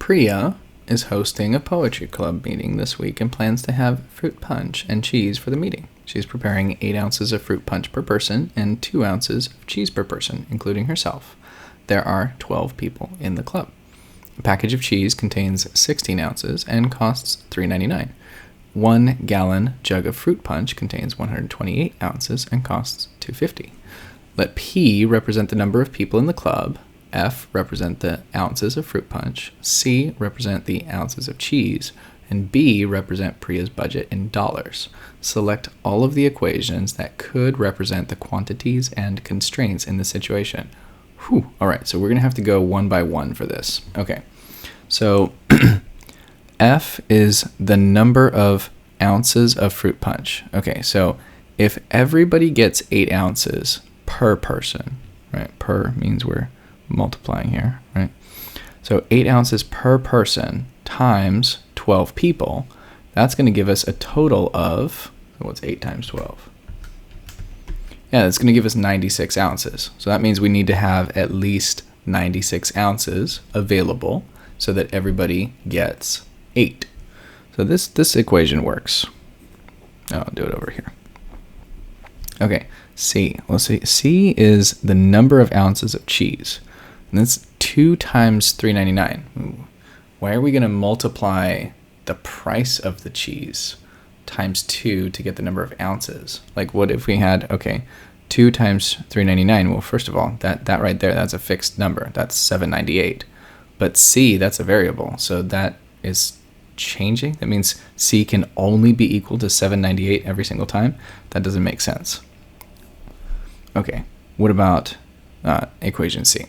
Priya is hosting a poetry club meeting this week and plans to have fruit punch and cheese for the meeting. She's preparing 8 ounces of fruit punch per person and 2 ounces of cheese per person, including herself. There are 12 people in the club. A package of cheese contains 16 ounces and costs $3.99. 1 gallon jug of fruit punch contains 128 ounces and costs $2.50. Let P represent the number of people in the club, F represent the ounces of fruit punch, C represent the ounces of cheese, and B represent Priya's budget in dollars. Select all of the equations that could represent the quantities and constraints in the situation. Whew. All right, so we're going to have to go one by one for this. Okay, so F is the number of ounces of fruit punch. Okay, so if everybody gets 8 ounces per person, right? Per means we're multiplying here, right? So 8 ounces per person times 12 people, that's going to give us a total of, what's 8 times 12? Yeah, that's going to give us 96 ounces. So that means we need to have at least 96 ounces available so that everybody gets 8. So this equation works. I'll do it over here. Okay, C. Well, C is the number of ounces of cheese. And that's 2 times $3.99. Ooh. Why are we going to multiply the price of the cheese times 2 to get the number of ounces? Like, what if we had, okay, 2 times $3.99? Well, first of all, that right there, that's a fixed number. That's $7.98. But C, that's a variable. So that is changing. That means C can only be equal to $7.98 every single time. That doesn't make sense. Okay, what about equation C?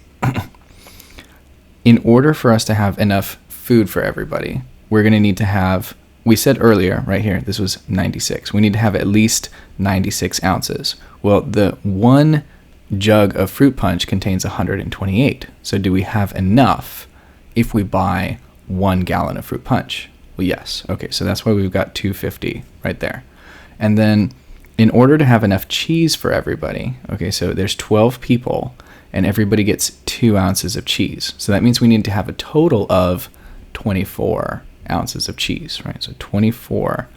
In order for us to have enough food for everybody, we're going to need to have, we said earlier, right here, this was 96. We need to have at least 96 ounces. Well, the 1 jug of fruit punch contains 128. So do we have enough if we buy 1 gallon of fruit punch? Well, yes. Okay, so that's why we've got $2.50 right there. And then in order to have enough cheese for everybody, okay, so there's 12 people and everybody gets 2 ounces of cheese. So that means we need to have a total of 24 ounces of cheese, right? So 24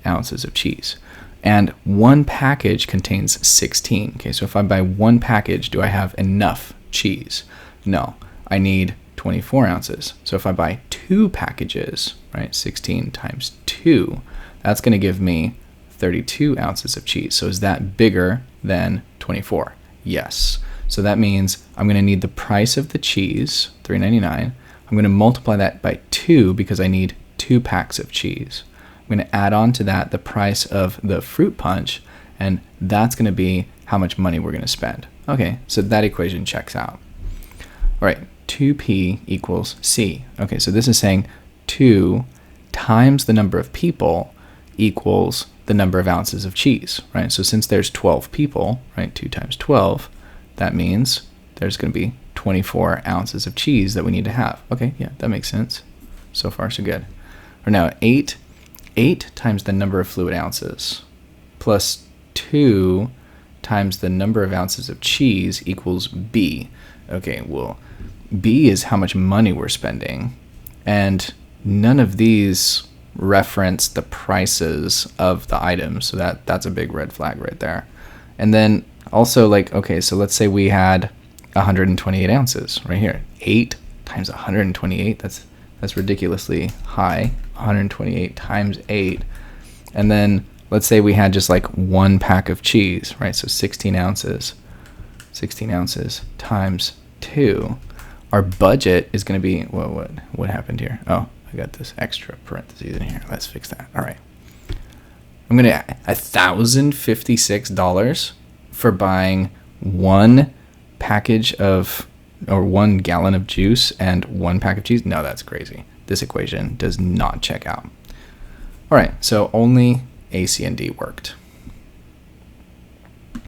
ounces of cheese. And 1 package contains 16. Okay, so if I buy 1 package, do I have enough cheese? No, I need 24 ounces. So if I buy 2 packages, right, 16 times 2, that's going to give me 32 ounces of cheese. So is that bigger than 24? Yes. So that means I'm going to need the price of the cheese, $3.99. I'm going to multiply that by 2 because I need 2 packs of cheese. I'm going to add on to that the price of the fruit punch, and that's going to be how much money we're going to spend. Okay, so that equation checks out. All right, 2P equals C. Okay, so this is saying 2 times the number of people equals the number of ounces of cheese, right? So since there's 12 people, right, 2 times 12, that means there's going to be 24 ounces of cheese that we need to have. Okay, yeah, that makes sense. So far, so good. Or now 8 times the number of fluid ounces plus 2 times the number of ounces of cheese equals B. Okay, well, B is how much money we're spending, and none of these reference the prices of the items, so that's a big red flag right there. And then also, like, okay, so let's say we had 128 ounces right here. 8 times 128, that's ridiculously high. 128 times 8. And then let's say we had just like 1 pack of cheese, right? So 16 ounces. 16 ounces times 2. Our budget is going to be, what happened here? Oh, I got this extra parentheses in here. Let's fix that. All right. I'm going to $1,056 for buying 1 package of, or 1 gallon of juice and 1 pack of cheese. No, that's crazy. This equation does not check out. All right, so only A, C, and D worked.